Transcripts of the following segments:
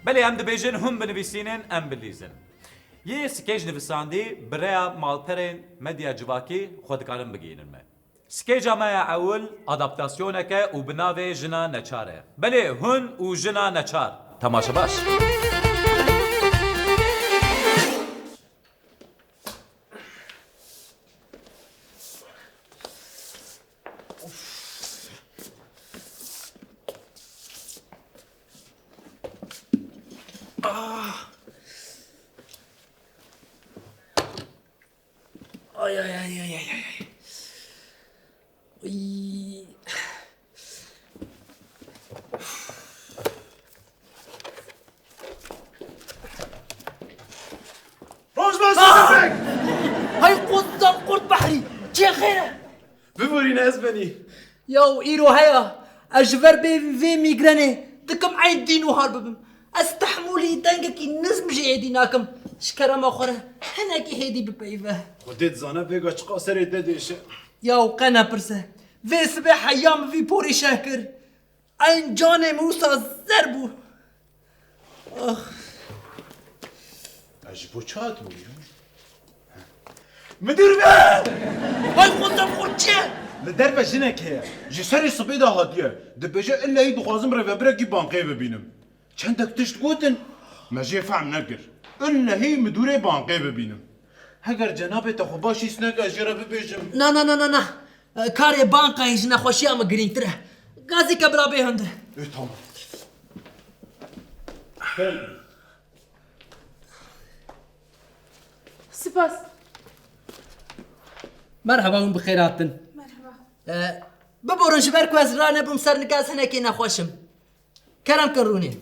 بله هم دبیجن هم بنویسینن ام بلیزن یه سکیج نویساندی برای مالپرین مدیا جواکی خود کارم بگیرن ما سکیج ما اول ادابتاسیونه که و بناوی جنا نچاره بله هن و جنا نچار تماشا باش آی آی آی آی آی آی روزمن سفک های قدام قرد بحری چه خیره ببورین از بنی یاو ایرو هیا اجبر بی في میگرنه دکم عین دینو هاربم استحمولي دنگکی نزم جیدی ناکم شکرم آخره هنگی هیدی بپیوه خودت زانه بگا چقا سری دادیشه یاو قنا پرسه في سبح ايام في بوري شاكر عين جاني موسى زربو اجبو چات بویو مدیر به هاي خودم خورچه لدر بجنك هي جسري صبيدا هاديه دبجا الا يد خوازم رفبركي بانقي ببينم چندك تشت قوتن ما جي فهم نقر الا هي مدوري بانقي ببينم هگر جنابه تخو باشي سنك اجرا ببيجم نا نا نا نا نا كاري بانقا هيج نخوشي اما جرين تره غازي كبرا بيهند ايه تمام سپاس مرحبا بخيراتن مرحبا ببورن شبركو از رانه بمسر نقاز هنكي نخوشم كرم كروني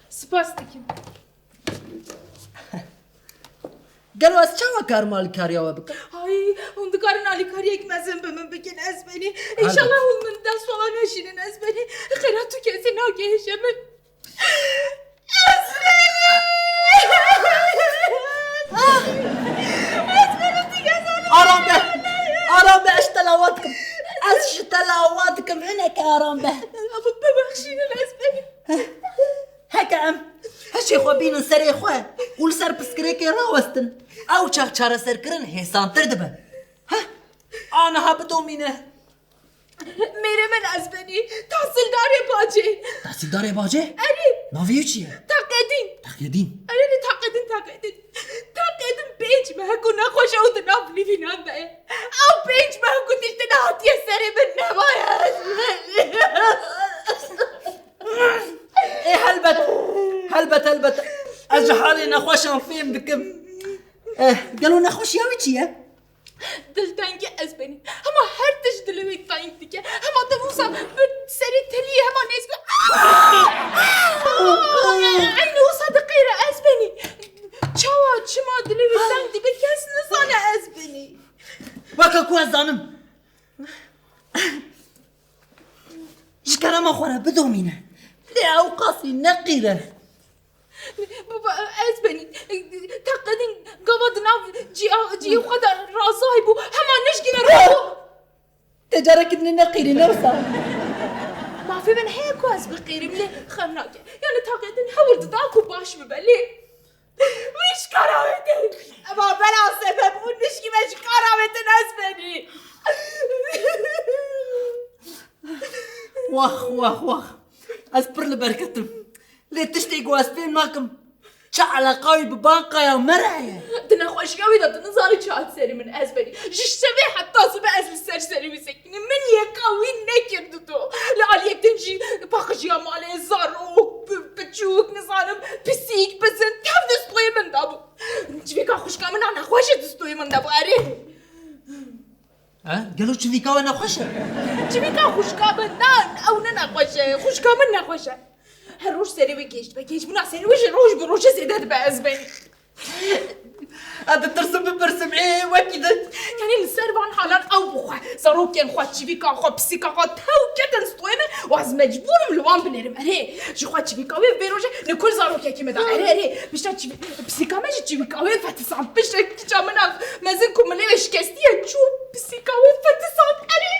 سپاس دیگه قالوا از چاوا کار مال کاریا بک های اون دکارن علی کاری یک مزن به من بگن از بنی انشالله اون من دست فقط نشینن از بنی خیرات تو کسی ناگهشه من از بنی دیگه آرام به آرام به اشتلاواتكم اشتلاواتكم هناك آرام به ببخشینن از بنی هكا ام هشي خو بين سري خو ولسر بسكريكي راوستن او چاق چارا سر کرن حسان تردبه ها انا هبدو مينه میره من از بنی تحصیلدار باجه تحصیلدار باجه اری ناویو چیه تقدین تقیدین اری تقدین بیج محکو نخوشه او دنابلی بینم به او بیج محکو تشتنا حتی سری من نماید ايه هلبت اجحالي نخوشم فيم بكم قالوا نخوش ياوي چیه دلتنگی از بنی اما هر تش دلوی تنگ دیگه اما دموسا به سری تلی اما نیست عین او صدقی را از بنی چما دلوی تنگ دی به کس نزانه از بنی وكا كو زانم شكرا خوره بدو مينه ليه اوقاسي نقيره بابا از بنی تقدین گواد ناو جی خدا رازای بو هما نشگینه رو تجارة كدني نقيري نوصل ما في من هيك واز بقيري ملي خناقه يعني تقدين حاول تداكو باش ببلي ويش كرامتن اما بلا سبب ونشكي مش كرامتن از بني واخ أسبر لبركتهم ليه تشتي قواس فين ماكم شعلا قوي ببانقا يا مرعية دنا خوش قوي دا نزاري شاد سري من از بني جيش سبي حتى صبح از السر سري مسكني من يقوي نكر دو لعلي يكتنجي باخش يا مالي زاروك بتشوك نزانم بسيك بزن كيف دستوي من دابو جبيكا خوش كامن انا خوش دستوي من دابو اري قالوا شفيكا وانا خوشة جبيكا خوش كامن نان او ننا خوشه خوش كامن نخوشه هر روش سري بكيش منا سري وش روش بروش سيدات باز بني هذا ترسم برسم ايه وكذا يعني السربان حالان او بخوا زاروك ين خوا تشيفيكا خوا بسيكا خوا تاو كتن ستويمه واز مجبور ملوان بنرم اري جي خوا تشيفيكا وي بيروجه نكل زاروك يكي مدا اري بيشتا بسيكا ما جي تشيفيكا وي فتسان بيشتا كيجا منا مازنكم ملي شكستي تشو بسيكا وي فتسان اري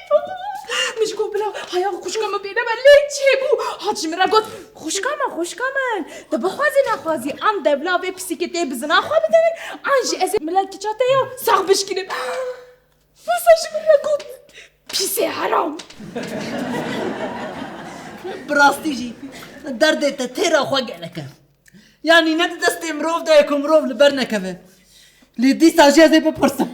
مش گو بلا هیا خوشکام بینه من لیچه بو حاجی مرا گفت خوشکامن ده بخوازی نخوازی ام دبلا و پسیکته بزنا خواه بدن انجی از ملل کچاته یا ساق بشکنم بساش مرا گفت پیسه حرام براستی جی درد تیرا خواه گلکه یعنی ند دست مروف ده یکم مروف لبر نکوه لیدی ساجی ازی بپرسم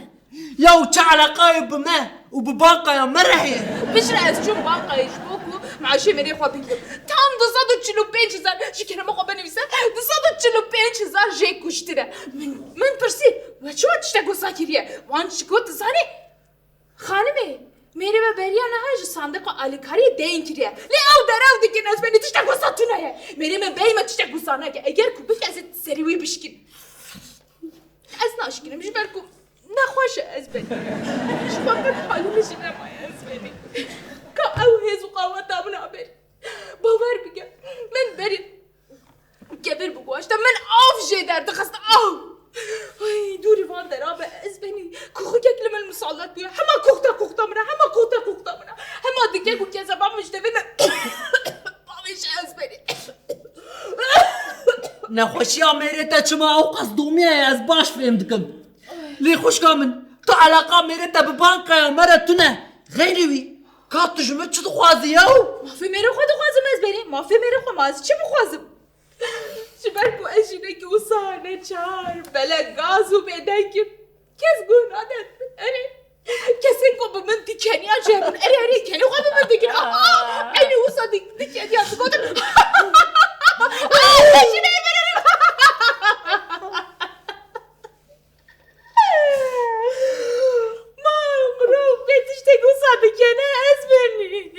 یا چه علاقه بما و بباقه مرحیه بشر از چون باقایش بوکو معاشی مری خواه بگیرم تام 245,000 شکرم خواه بنویسم 245,000 جه کشتیره من پرسی و چوه چشتا گوسا کریه وان چکو تزانی خانمه میری به بریا نهاج صندوق آلیکاری دین کریه لی او دراو دیگه ناز بینی چشتا گوسا تو نهه میری من بیمه چشتا گوسا نگه اگر کو بفی از سریوی بشکن از ناشکنم جبر کو نخواشه از بینی شما به حالی میشه نمایه از بینی که او هیز و قوات همون بری باور بگم من برید گبر بگواشتم من آف جه در دخست آف دوری وان در آب از بینی کوخو کل من مسالات بیا همه کوختا منه همه دیگه کو که زبان مجتوی باوش از بینی نخوشی ها میره تا چما او قصدومیه از باش فهم دکم لی خوشکا من تو علاقه میره تا ببانقه یا مره تو نه غیری وی که تو جمعه چه خوازی یاو مافی میره خود خوازم از بینی مافی میره خود ما از چه بخوازم شبر کو اشینه که او سانه چار بله گازو بیده که کس گناه داد اره کسی کو به من دیکنی ها جمعن اره کنی خواه به من دیکنی اینه او سا دیکنی ها بگودم اشینه برم مامرو بیتش تگو سا دیکنه از بینی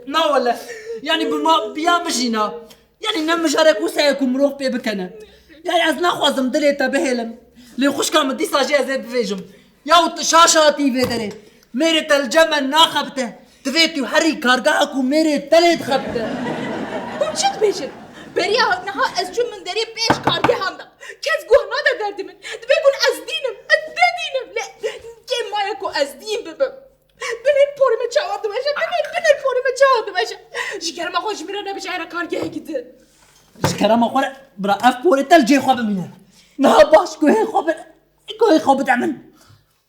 نه والله یعنی بما بیا مشینا یعنی نمشارك وسایکو مروف بی بکنه یعنی از نخوازم دلی تا بهلم لی خوشکا من دی ساجی ازی بفیجم یاو تشاشاتی بیدره میره تل جمع ناخبته دویتو هری کارگاهکو میره تلیت خبته اون چت بیشن بریا نها از چون من داری پیش کارگه هندم کس گوه ناده دردی من بگون از دینم لا که مایکو از دین ببم بنر پورمه چاوادو باشه شکرم خوش میره نبیشه هر کارگه گیده شکرم خوره برا اف پوری تل جی خواب منه نه باش گوه خواب دعمن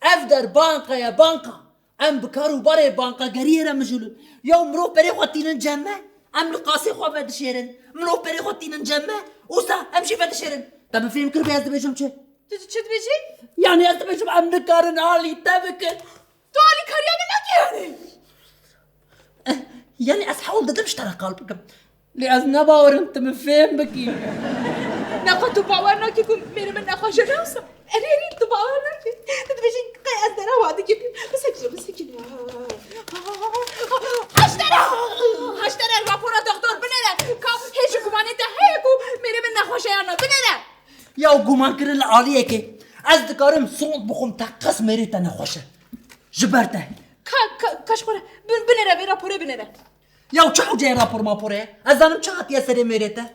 اف در بانقا یا بانقا ام بکارو باره بانقا گریه را مجولون یا مروف بری خواتینن جمع ام لقاسی خواب دشیرن مروف بری خواتینن جمع اوسا ام شیفه دشیرن تا بفهم کر بیاز دبیجم چه چت بیشی؟ یعنی از دبیجم ام نکارن حالی تبکن تو علی کاریانه نکی يعني أسحول ده مشترك قلبك لأن نباور أنت من فين بكي نقد باور ناکی کن میره من نخواشه نوسم اری تو باور ناکی تو بشین قی از دره وادی که بسکن هشتره راپورا دکتر بنره که هیچ گمانی ده هیکو میره من نخواشه یا نه بنره يا وقومان كرن العالية كي أزد كارم صوت بخم تقص مريتا نخوشة جبرته کاش خوره بنره بی راپوره بنره يا وچحو جاي رابور ما بوره أزانم چهات يا سري مريتا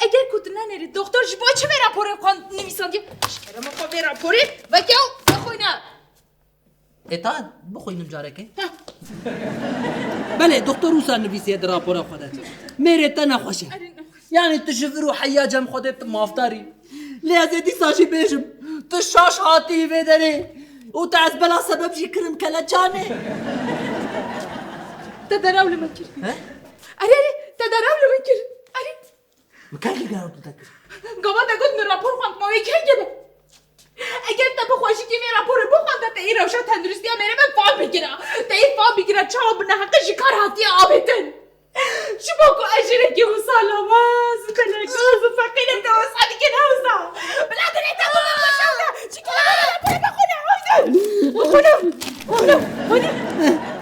اگر کود ننری دکتر جبا چه بی راپوره کن نویساندی شکرم خوا بی راپوره و کیو بخوینه إيطاد بخوينم جاركي بله دكتور وصل نفيسي يد رابورا خدت مريتا نخوشة يعني تشفرو حيا جم خدت مافتاري لازم دي ساشي بيجم تشاش عاطي بدري وتعز بلا سبب جي كرم كلا جاني تدراو لمن كر ها؟ اری تدراو لمن كر اری مكان اللي قالوا تذكر گواه دگود من راپور خواند ماوی که گده اگر تا بخواشی که می راپور بخوانده تا این روشا تندرستی ها میره من فام بگیره تا این فام بگیره چاو بنا حقش کار حاتی آبیتن شما کو اجره که وصال آواز تلگاز و فقیرم تا وصالی که نوزا بلا دلی تا بنا بشاوده چی که بخونم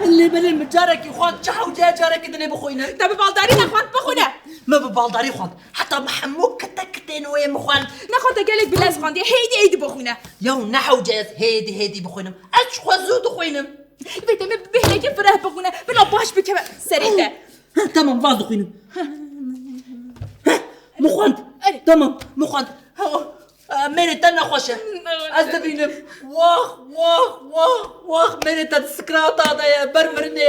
اللي بلي مجارك يخوان جحو جا جارك دني بخوينا تا ببالداری نخواند بخونه ما ببالداري خوان حتى محموك كتكتين ويا مخوان نخواد اگلک بلاز خواندی هیدی بخونه يو نحو جاز هيدي بخوينم اش خوزود خوينم بیدم بهنگی فرح بخونه بلا باش بکمه سریعه تمام فاض خوينم مخوان تمام مخوان ميري تنا خوشة از دبینم واخ من تا سکرات هذا برمرني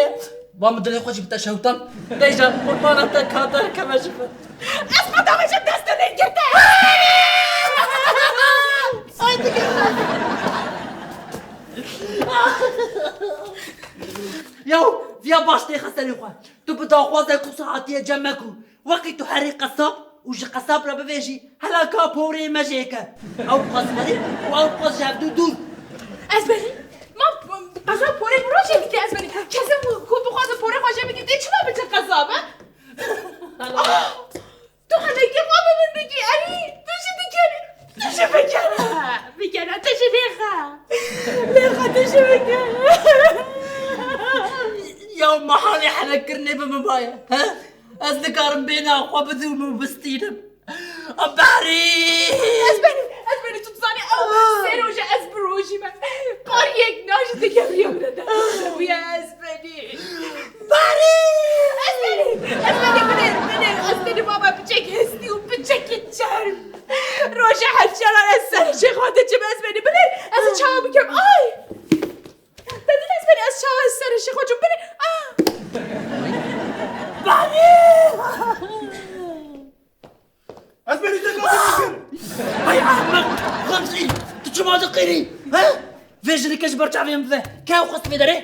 وام دلي خوش بتشوطن ليجا قربانة هذا كما شفت اسمع دامش دست نگرده يا باش تي خسري خو تو بدا خوازه کو ساعتيه جمكو وقت تو حري قصاب وجي قصاب راه بيجي هلا كابوري ماجيكا او قصبري او قص جابدو دور ازبری ما قصاب پوره روشه میگه ازبری کسی کو بخواد پوره خوشه میگه چی ما بچه قصابه تو همه که ما به من بگی علی توشی بکنی توشی بکنه توشی لیخا توشی بکنه يا محالي حنكرني بمبايا ها أذكر بينا وبذوم وبستينم أباري ازبری تو تزانی او سروش ازبروشی من قار یک ناش دیگه بیام ردم ویا ازبری باري ازبری بابا بچک هستی و بچک چرم روشه هرچران از سرش خواهده چه ازبری بله از چاها بکرم آی دادین ازبری از چاها از سرش خواهد بله ازبری تقابل هاي أحمق خمسين تجمع دقيري ها فيجري كاش برجع فيهم بذا كاو خص في داري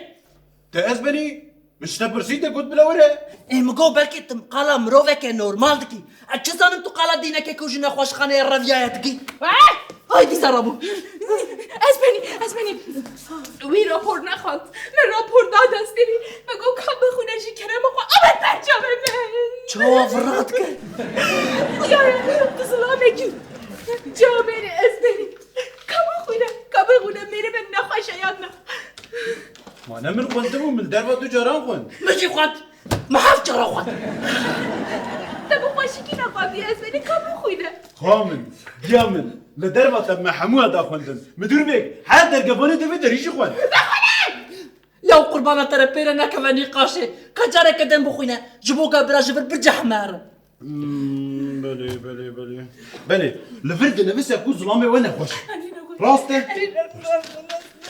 تا ازبری مش تبرسيتك قلت بلا ولا إيه مقو بالكي تمقالا مروفك نورمال دكي أتشزان انتو قالا دينا كوجنا خوش خاني الرفيايتكي هاي دي سرابو ازبری وی راپور نخواند من راپور داد استیری مگو کم بخونه جی کرم خوا آمد برجام من شو فرات كر یا تسلامه کی جامعه ازبری کم بخونه میره به نخواش یادنا ما انا من خوندم ومن دربا تو جاران خوند ماشي خوات ما حاف جرا خوات تبو خوشی کی نخوادی ازبری کم بخونه خامن جامن لدربا تم حموها دا خوندن مدور بيك حد درقبوني دفي دريشي خوند يا قربانة ترى بيرا ناكفا نقاشي كجارة كدن بخوينا جبوكا برا جبر برجع حمار بلي لفرد نفسي اكون ظلامي وانا خوش راسته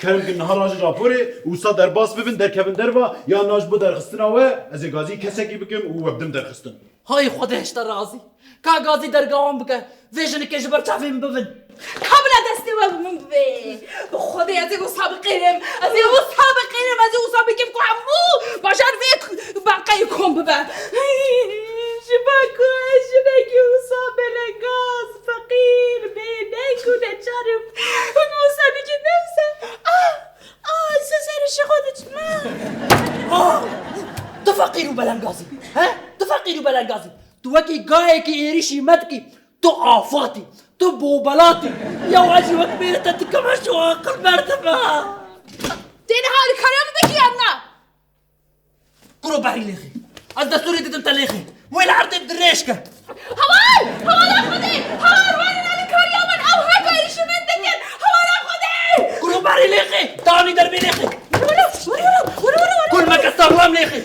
كلام كن نهار راجل رابوري وصدر باص ببن در كبن دربا يا ناج بو در خستنا و از غازي كسكي بكم وبدم در خستن هاي خودش ترازي كا غازي درقاهم بك فيجن كيش برجع فين ببن قبل دستی و من به خدا از او سابقینم از او سابقیم که همو باشر وی باقی کن ببر شبکو اشنگی او سابقه گاز فقیر بینیکو نچارم او سابقی نفسه سسرش خودش من تو فقير وبلنغازي ها تو فقير وبلنغازي تو وكي غايكي ايريشي مدكي تو عافاتي تو بوبلاتي يا واجي وكبيرة تتكمش واقل مرتبة دين هاري كريم بكي أنا كرو بحري ليخي الدستوري تدمت ليخي وين عرض الدريشكة هوال أخذي هوال وين أنا كريم أو هكا إيريشي من دكين هوال أخذي كرو بحري ليخي تاني دربي ليخي كل ما كسرهم ليخي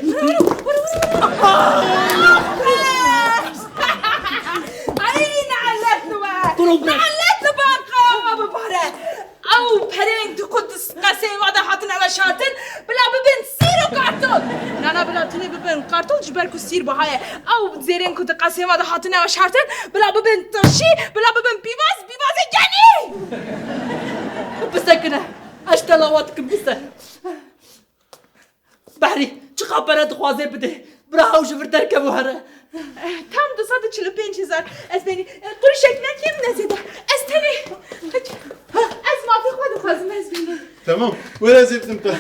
نعلت باقا ما بباره او پرنگ تو قدس قسم وادا حاتن او شاتن بلا ببین سیر و کارتون نه بلا تنی ببین کارتون جبر کو سیر بهای او زیرین کو قسم وادا حاتن او شاتن بلا ببین ترشی بلا ببین بیواز گنی بسكنه اشتلاواتكم بسه بحري چه خبرت خوازه بده برا و شفر ترکبو هره tam 245,000 از بینی قوری شک نکیم نزیده از تنی از مافی خود خوازم از بینی تمام ولا زبتم تا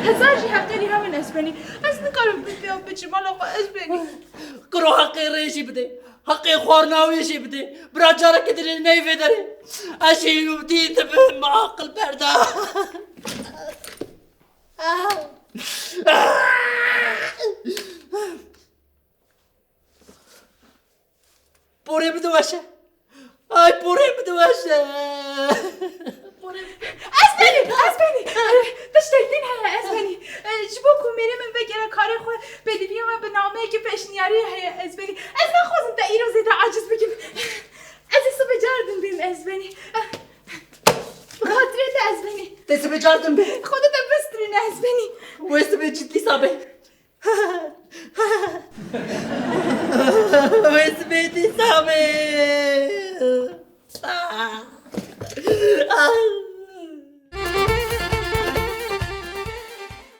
هزار جي هفتني همين اسباني از نكارم بيهم بجمال اخو اسباني کرو حقی ریشی بده حقی خورناویشی بده برا جارا کدری نیفه داره اشی یبدی تبه معاقل برده پوره بدوشه آی پوره بدوشه اسباني تشتكتين هيا اسباني جبوكو ميري من بقرا كاري خو بدي بيوم بنامه كي بشنياري هيا اسباني اسباني خوز انت ايرو زيدا عاجز بكم از صبح جاردن بیم از بنی بخاطرت از بنی دست به جاردم به خودت بسترین از بنی و است به جدی صابه و است به جدی صابه